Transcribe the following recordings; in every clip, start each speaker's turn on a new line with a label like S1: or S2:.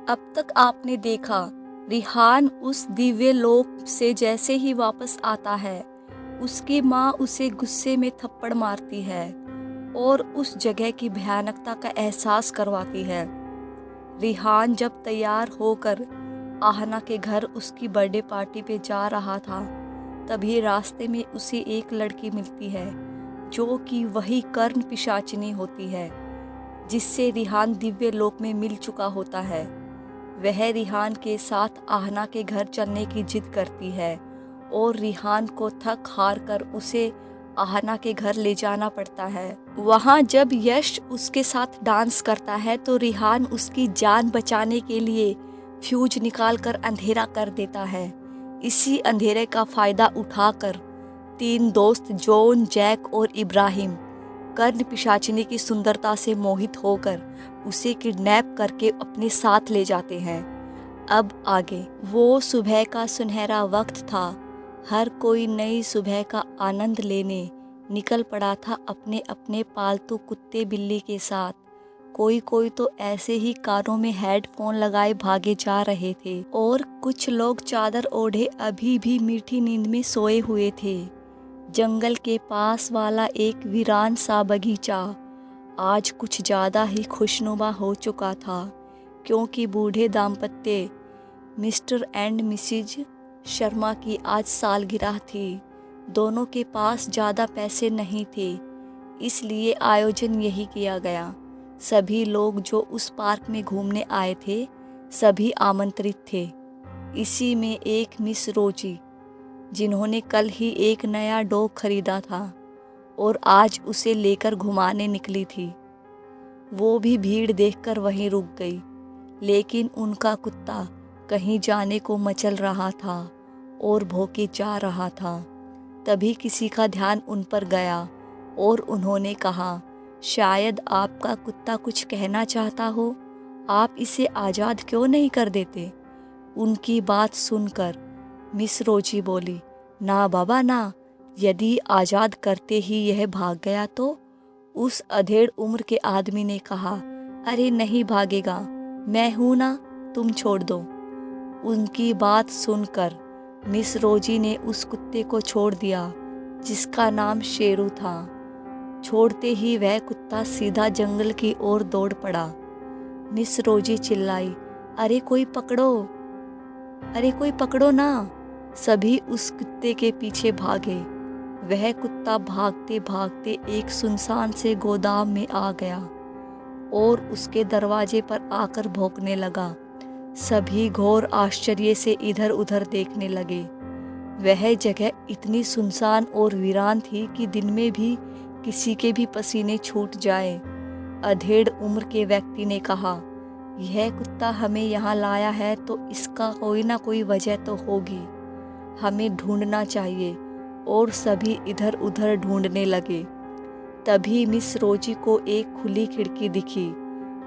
S1: अब तक आपने देखा, रिहान उस दिव्य लोक से जैसे ही वापस आता है, उसकी माँ उसे गुस्से में थप्पड़ मारती है और उस जगह की भयानकता का एहसास करवाती है। रिहान जब तैयार होकर आहना के घर उसकी बर्थडे पार्टी पे जा रहा था, तभी रास्ते में उसे एक लड़की मिलती है जो कि वही कर्ण पिशाचिनी होती है जिससे रिहान दिव्य लोक में मिल चुका होता है। वह रिहान के साथ आहना के घर चलने की जिद करती है और रिहान को थक हार कर उसे आहना के घर ले जाना पड़ता है। वहाँ जब यश उसके साथ डांस करता है तो रिहान उसकी जान बचाने के लिए फ्यूज निकालकर अंधेरा कर देता है। इसी अंधेरे का फायदा उठाकर तीन दोस्त जॉन, जैक और इब्राहिम कर्ण पिशाचिनी की सुंदरता से मोहित होकर उसे किडनैप करके अपने साथ ले जाते हैं। अब आगे। वो सुबह का सुनहरा वक्त था। हर कोई नई सुबह का आनंद लेने निकल पड़ा था अपने अपने पालतू कुत्ते बिल्ली के साथ। कोई कोई तो ऐसे ही कानों में हेडफोन लगाए भागे जा रहे थे और कुछ लोग चादर ओढ़े अभी भी मीठी नींद में सोए हुए थे। जंगल के पास वाला एक वीरान सा बगीचा आज कुछ ज़्यादा ही खुशनुमा हो चुका था, क्योंकि बूढ़े दाम्पत्य मिस्टर एंड मिसिज शर्मा की आज सालगिरह थी। दोनों के पास ज़्यादा पैसे नहीं थे, इसलिए आयोजन यही किया गया। सभी लोग जो उस पार्क में घूमने आए थे, सभी आमंत्रित थे। इसी में एक मिस रोजी, जिन्होंने कल ही एक नया डॉग खरीदा था और आज उसे लेकर घुमाने निकली थी, वो भी भीड़ देखकर वहीं रुक गई। लेकिन उनका कुत्ता कहीं जाने को मचल रहा था और भौंके जा रहा था। तभी किसी का ध्यान उन पर गया और उन्होंने कहा, शायद आपका कुत्ता कुछ कहना चाहता हो, आप इसे आज़ाद क्यों नहीं कर देते? उनकी बात सुनकर मिस रोजी बोली, ना बाबा ना, यदि आज़ाद करते ही यह भाग गया तो? उस अधेड़ उम्र के आदमी ने कहा, अरे नहीं भागेगा, मैं हूं ना, तुम छोड़ दो। उनकी बात सुनकर मिस रोजी ने उस कुत्ते को छोड़ दिया जिसका नाम शेरू था। छोड़ते ही वह कुत्ता सीधा जंगल की ओर दौड़ पड़ा। मिस रोजी चिल्लाई, अरे कोई पकड़ो, अरे कोई पकड़ो ना। सभी उस कुत्ते के पीछे भागे। वह कुत्ता भागते भागते एक सुनसान से गोदाम में आ गया और उसके दरवाजे पर आकर भौंकने लगा। सभी घोर आश्चर्य से इधर उधर देखने लगे। वह जगह इतनी सुनसान और वीरान थी कि दिन में भी किसी के भी पसीने छूट जाए। अधेड़ उम्र के व्यक्ति ने कहा, यह कुत्ता हमें यहाँ लाया है तो इसका कोई ना कोई वजह तो होगी, हमें ढूंढना चाहिए। और सभी इधर उधर ढूंढने लगे। तभी मिस रोजी को एक खुली खिड़की दिखी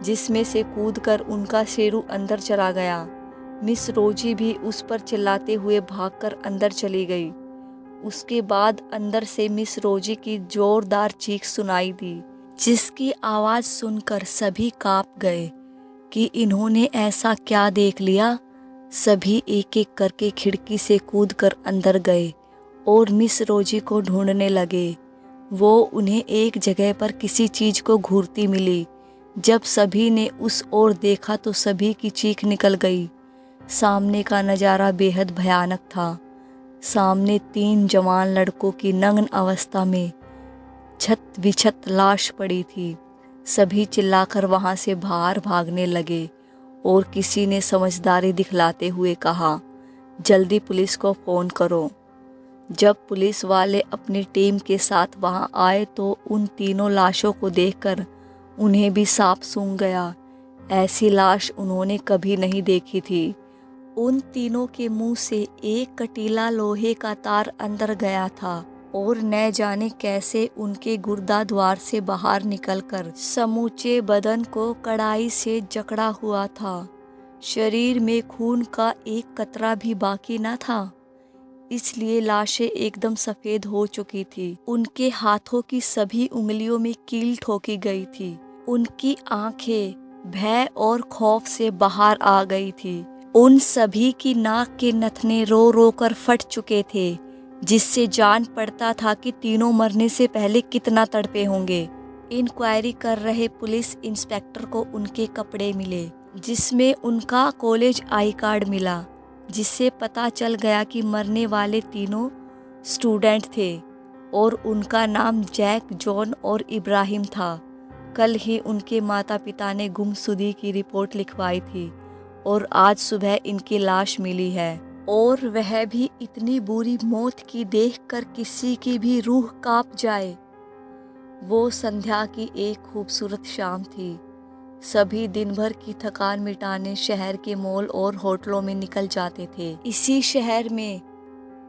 S1: जिसमें से कूदकर उनका शेरू अंदर चला गया। मिस रोजी भी उस पर चिल्लाते हुए भागकर अंदर चली गई। उसके बाद अंदर से मिस रोजी की जोरदार चीख सुनाई दी, जिसकी आवाज़ सुनकर सभी कांप गए कि इन्होंने ऐसा क्या देख लिया। सभी एक एक करके खिड़की से कूदकर अंदर गए और मिस रोजी को ढूंढने लगे। वो उन्हें एक जगह पर किसी चीज़ को घूरती मिली। जब सभी ने उस ओर देखा तो सभी की चीख निकल गई। सामने का नज़ारा बेहद भयानक था। सामने 3 जवान लड़कों की नग्न अवस्था में छत विछत लाश पड़ी थी। सभी चिल्लाकर वहाँ से बाहर भागने लगे और किसी ने समझदारी दिखलाते हुए कहा, जल्दी पुलिस को फ़ोन करो। जब पुलिस वाले अपनी टीम के साथ वहां आए तो उन तीनों लाशों को देखकर उन्हें भी सांप सूंघ गया। ऐसी लाश उन्होंने कभी नहीं देखी थी। उन तीनों के मुंह से एक कटीला लोहे का तार अंदर गया था और न जाने कैसे उनके गुर्दा द्वार से बाहर निकलकर समूचे बदन को कड़ाई से जकड़ा हुआ था। शरीर में खून का एक कतरा भी बाकी न था, इसलिए लाशें एकदम सफ़ेद हो चुकी थी। उनके हाथों की सभी उंगलियों में कील ठोकी गई थी। उनकी आंखें भय और खौफ से बाहर आ गई थी। उन सभी की नाक के नथने रो रो कर फट चुके थे, जिससे जान पड़ता था कि तीनों मरने से पहले कितना तड़पे होंगे। इंक्वायरी कर रहे पुलिस इंस्पेक्टर को उनके कपड़े मिले, जिसमें उनका कॉलेज आई कार्ड मिला, जिससे पता चल गया कि मरने वाले तीनों स्टूडेंट थे और उनका नाम जैक, जॉन और इब्राहिम था। कल ही उनके माता पिता ने गुमशुदगी की रिपोर्ट लिखवाई थी और आज सुबह इनकी लाश मिली है, और वह भी इतनी बुरी मौत की देखकर किसी की भी रूह कांप जाए। वो संध्या की एक खूबसूरत शाम थी। सभी दिन भर की थकान मिटाने शहर के मॉल और होटलों में निकल जाते थे। इसी शहर में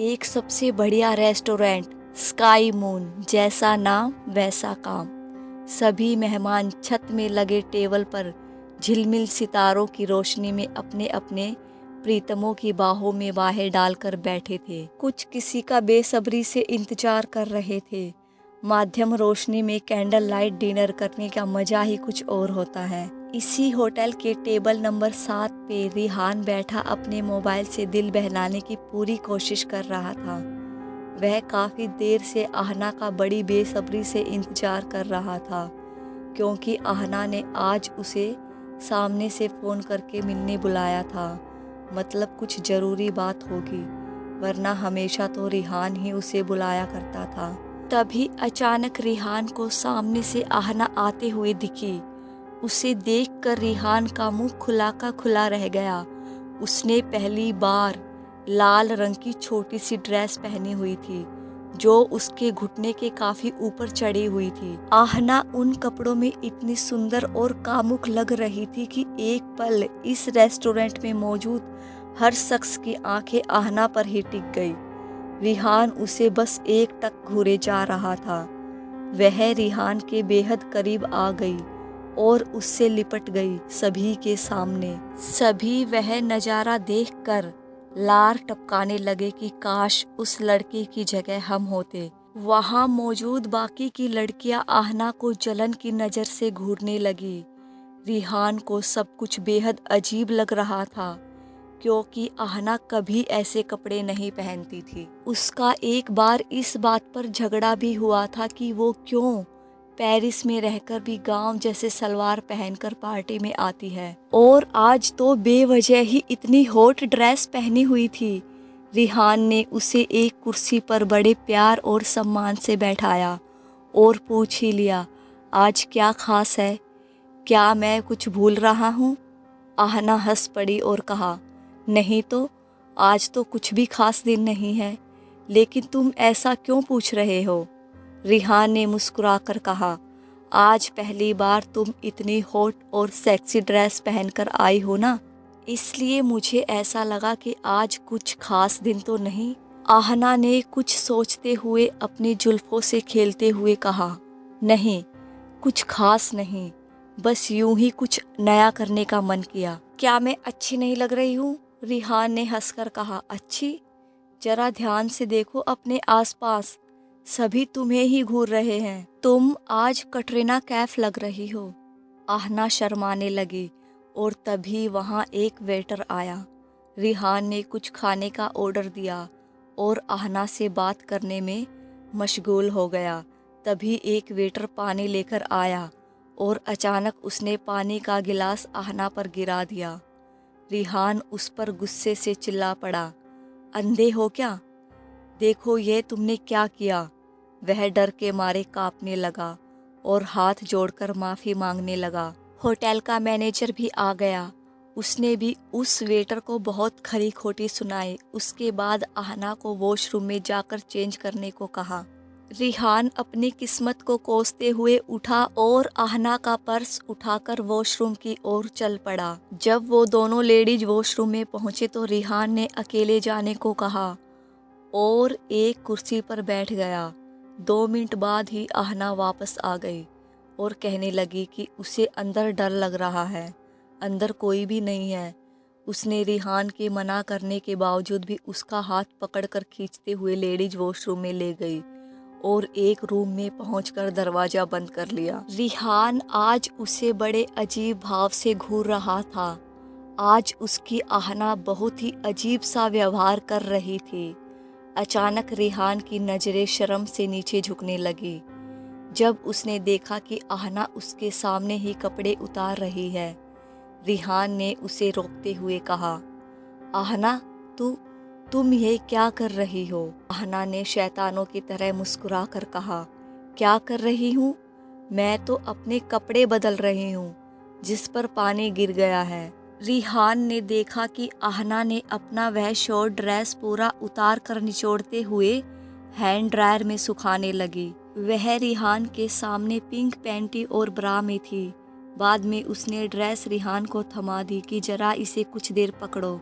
S1: एक सबसे बढ़िया रेस्टोरेंट, स्काई मून, जैसा नाम वैसा काम। सभी मेहमान छत में लगे टेबल पर झिलमिल सितारों की रोशनी में अपने अपने प्रीतमों की बाहों में बाहें डालकर बैठे थे। कुछ किसी का बेसब्री से इंतजार कर रहे थे। माध्यम रोशनी में कैंडल लाइट डिनर करने का मजा ही कुछ और होता है। इसी होटल के टेबल नंबर 7 पे रिहान बैठा अपने मोबाइल से दिल बहलाने की पूरी कोशिश कर रहा था। वह काफ़ी देर से आहना का बड़ी बेसब्री से इंतजार कर रहा था, क्योंकि आहना ने आज उसे सामने से फ़ोन करके मिलने बुलाया था। मतलब कुछ ज़रूरी बात होगी, वरना हमेशा तो रिहान ही उसे बुलाया करता था। तभी अचानक रिहान को सामने से आहना आते हुए दिखी। उसे देखकर रिहान का मुंह खुला का खुला रह गया। उसने पहली बार लाल रंग की छोटी सी ड्रेस पहनी हुई थी, जो उसके घुटने के काफी ऊपर चढ़ी हुई थी। आहना उन कपड़ों में इतनी सुंदर और कामुक लग रही थी कि एक पल इस रेस्टोरेंट में मौजूद हर शख्स की आंखें आहना पर ही टिक गई। रिहान उसे बस एक टक घूरे जा रहा था। वह रिहान के बेहद करीब आ गई और उससे लिपट गई सभी के सामने। सभी वह नज़ारा देखकर लार टपकाने लगे कि काश उस लड़के की जगह हम होते। वहाँ मौजूद बाकी की लड़कियां आहना को जलन की नज़र से घूरने लगी। रिहान को सब कुछ बेहद अजीब लग रहा था, क्योंकि आहना कभी ऐसे कपड़े नहीं पहनती थी। उसका एक बार इस बात पर झगड़ा भी हुआ था कि वो क्यों पेरिस में रहकर भी गांव जैसे सलवार पहनकर पार्टी में आती है, और आज तो बेवजह ही इतनी हॉट ड्रेस पहनी हुई थी। रिहान ने उसे एक कुर्सी पर बड़े प्यार और सम्मान से बैठाया और पूछ ही लिया, आज क्या खास है? क्या मैं कुछ भूल रहा हूँ? आहना हंस पड़ी और कहा, नहीं तो, आज तो कुछ भी खास दिन नहीं है, लेकिन तुम ऐसा क्यों पूछ रहे हो? रिहान ने मुस्कुराकर कहा, आज पहली बार तुम इतनी हॉट और सेक्सी ड्रेस पहनकर आई हो ना, इसलिए मुझे ऐसा लगा कि आज कुछ खास दिन तो नहीं। आहना ने कुछ सोचते हुए अपनी जुल्फों से खेलते हुए कहा, नहीं, कुछ खास नहीं, बस यूं ही कुछ नया करने का मन किया। क्या मैं अच्छी नहीं लग रही हूँ? रिहान ने हंसकर कहा, अच्छी? जरा ध्यान से देखो अपने आसपास, सभी तुम्हें ही घूर रहे हैं। तुम आज कटरीना कैफ लग रही हो। आहना शर्माने लगी और तभी वहाँ एक वेटर आया। रिहान ने कुछ खाने का ऑर्डर दिया और आहना से बात करने में मशगूल हो गया। तभी एक वेटर पानी लेकर आया और अचानक उसने पानी का गिलास आहना पर गिरा दिया। रिहान उस पर गुस्से से चिल्ला पड़ा, अंधे हो क्या? देखो ये तुमने क्या किया। वह डर के मारे कांपने लगा और हाथ जोड़कर माफ़ी मांगने लगा। होटल का मैनेजर भी आ गया। उसने भी उस वेटर को बहुत खरी खोटी सुनाई। उसके बाद आहना को वॉशरूम में जाकर चेंज करने को कहा। रिहान अपनी किस्मत को कोसते हुए उठा और आहना का पर्स उठाकर वॉशरूम की ओर चल पड़ा। जब वो दोनों लेडीज वॉशरूम में पहुंचे तो रिहान ने अकेले जाने को कहा और एक कुर्सी पर बैठ गया। 2 मिनट बाद ही आहना वापस आ गई और कहने लगी कि उसे अंदर डर लग रहा है। अंदर कोई भी नहीं है। उसने रिहान के मना करने के बावजूद भी उसका हाथ पकड़कर खींचते हुए लेडीज वॉशरूम में ले गई और एक रूम में पहुंचकर दरवाजा बंद कर लिया। रिहान आज उसे बड़े अजीब भाव से घूर रहा था। आज उसकी आहना बहुत ही अजीब सा व्यवहार कर रही थी। अचानक रिहान की नजरें शर्म से नीचे झुकने लगी जब उसने देखा कि आहना उसके सामने ही कपड़े उतार रही है। रिहान ने उसे रोकते हुए कहा, आहना, तुम ये क्या कर रही हो? आहना ने शैतानों की तरह मुस्कुरा कर कहा, क्या कर रही हूँ? मैं तो अपने कपड़े बदल रही हूँ जिस पर पानी गिर गया है। रिहान ने देखा कि आहना ने अपना वह शॉर्ट ड्रेस पूरा उतार कर निचोड़ते हुए हैंड ड्रायर में सुखाने लगी। वह रिहान के सामने पिंक पैंटी और ब्रा में थी। बाद में उसने ड्रेस रिहान को थमा दी कि जरा इसे कुछ देर पकड़ो,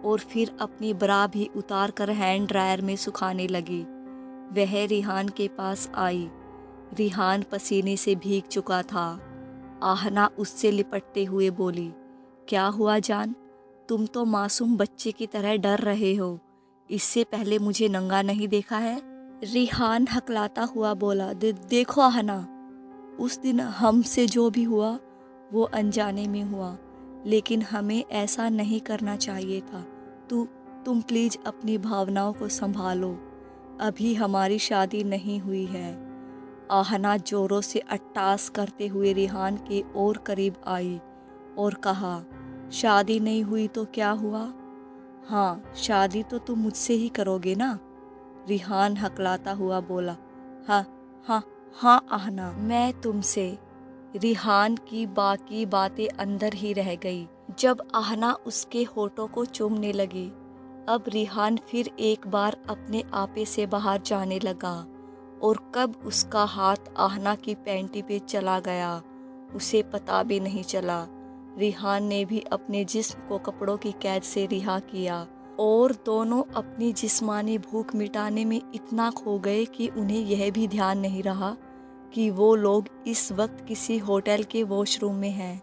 S1: और फिर अपनी ब्रा भी उतार कर हैंड ड्रायर में सुखाने लगी। वह रिहान के पास आई। रिहान पसीने से भीग चुका था। आहना उससे लिपटते हुए बोली, क्या हुआ जान? तुम तो मासूम बच्चे की तरह डर रहे हो। इससे पहले मुझे नंगा नहीं देखा है। रिहान हकलाता हुआ बोला, देखो आहना, उस दिन हमसे जो भी हुआ वो अनजाने में हुआ, लेकिन हमें ऐसा नहीं करना चाहिए था। तुम प्लीज अपनी भावनाओं को संभालो। अभी हमारी शादी नहीं हुई है। आहना जोरों से अट्टास करते हुए रिहान के और करीब आई और कहा, शादी नहीं हुई तो क्या हुआ? हाँ, शादी तो तुम मुझसे ही करोगे ना? रिहान हकलाता हुआ बोला, हाँ हाँ हाँ आहना, मैं तुमसे। रिहान की बाकी बातें अंदर ही रह गई जब आहना उसके होठों को चूमने लगी। अब रिहान फिर एक बार अपने आपे से बाहर जाने लगा, और कब उसका हाथ आहना की पैंटी पे चला गया उसे पता भी नहीं चला। रिहान ने भी अपने जिस्म को कपड़ों की कैद से रिहा किया, और दोनों अपनी जिस्मानी भूख मिटाने में इतना खो गए कि उन्हें यह भी ध्यान नहीं रहा कि वो लोग इस वक्त किसी होटल के वॉशरूम में हैं।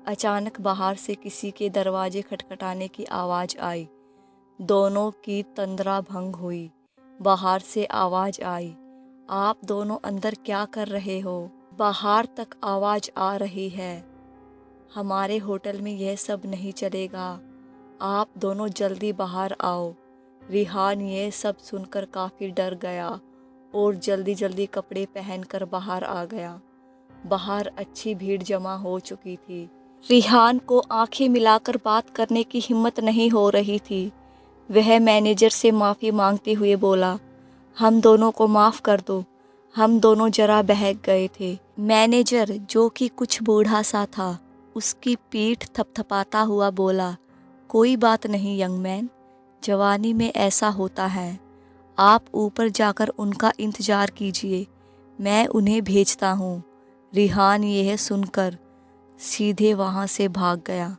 S1: अचानक बाहर से किसी के दरवाजे खटखटाने की आवाज़ आई। दोनों की तंद्रा भंग हुई। बाहर से आवाज़ आई, आप दोनों अंदर क्या कर रहे हो? बाहर तक आवाज़ आ रही है, हमारे होटल में यह सब नहीं चलेगा, आप दोनों जल्दी बाहर आओ। रिहान ये सब सुनकर काफ़ी डर गया और जल्दी जल्दी कपड़े पहनकर बाहर आ गया। बाहर अच्छी भीड़ जमा हो चुकी थी। रिहान को आंखें मिलाकर बात करने की हिम्मत नहीं हो रही थी। वह मैनेजर से माफ़ी मांगते हुए बोला, हम दोनों को माफ़ कर दो, हम दोनों जरा बहक गए थे। मैनेजर, जो कि कुछ बूढ़ा सा था, उसकी पीठ थपथपाता हुआ बोला, कोई बात नहीं यंग मैन, जवानी में ऐसा होता है। आप ऊपर जाकर उनका इंतज़ार कीजिए, मैं उन्हें भेजता हूँ। रिहान यह सुनकर सीधे वहाँ से भाग गया।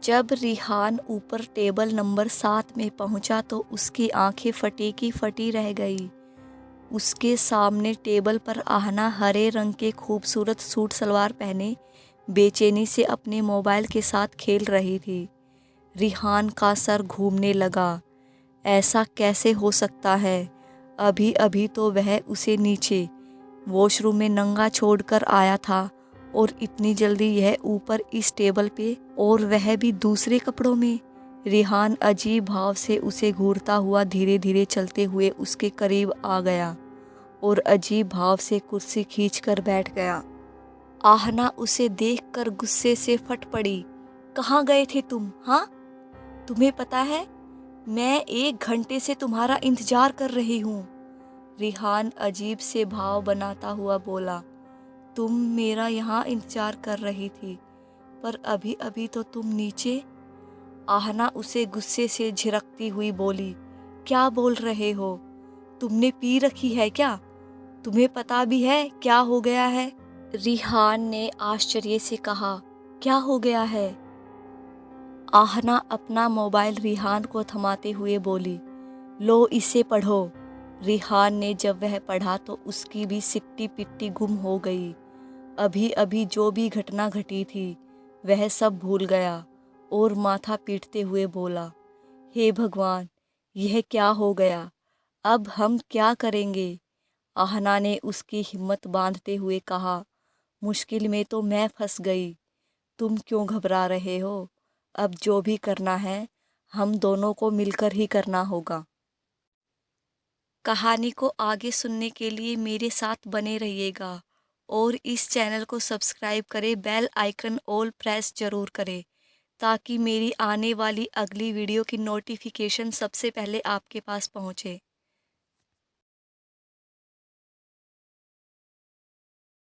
S1: जब रिहान ऊपर टेबल नंबर 7 में पहुंचा तो उसकी आंखें फटी की फटी रह गई। उसके सामने टेबल पर आहना हरे रंग के खूबसूरत सूट सलवार पहने बेचैनी से अपने मोबाइल के साथ खेल रही थी। रिहान का सर घूमने लगा। ऐसा कैसे हो सकता है? अभी अभी तो वह उसे नीचे वॉशरूम में नंगा छोड़कर आया था, और इतनी जल्दी यह ऊपर इस टेबल पे, और वह भी दूसरे कपड़ों में। रिहान अजीब भाव से उसे घूरता हुआ धीरे धीरे चलते हुए उसके करीब आ गया और अजीब भाव से कुर्सी खींचकर बैठ गया। आहना उसे देखकर गुस्से से फट पड़ी। कहाँ गए थे तुम? हाँ, तुम्हें पता है मैं 1 घंटे से तुम्हारा इंतजार कर रही हूँ। रिहान अजीब से भाव बनाता हुआ बोला, तुम मेरा यहाँ इंतजार कर रही थी, पर अभी अभी तो तुम नीचे। आहना उसे गुस्से से झिड़कती हुई बोली, क्या बोल रहे हो? तुमने पी रखी है क्या? तुम्हें पता भी है क्या हो गया है? रिहान ने आश्चर्य से कहा, क्या हो गया है? आहना अपना मोबाइल रिहान को थमाते हुए बोली, लो इसे पढ़ो। रिहान ने जब वह पढ़ा तो उसकी भी सिट्टी पिट्टी गुम हो गई। अभी अभी जो भी घटना घटी थी वह सब भूल गया और माथा पीटते हुए बोला, हे भगवान, यह क्या हो गया? अब हम क्या करेंगे? आहना ने उसकी हिम्मत बांधते हुए कहा, मुश्किल में तो मैं फंस गई, तुम क्यों घबरा रहे हो? अब जो भी करना है हम दोनों को मिलकर ही करना होगा। कहानी को आगे सुनने के लिए मेरे साथ बने रहिएगा और इस चैनल को सब्सक्राइब करें, बेल आइकन ऑल प्रेस ज़रूर करें ताकि मेरी आने वाली अगली वीडियो की नोटिफिकेशन सबसे पहले आपके पास पहुंचे।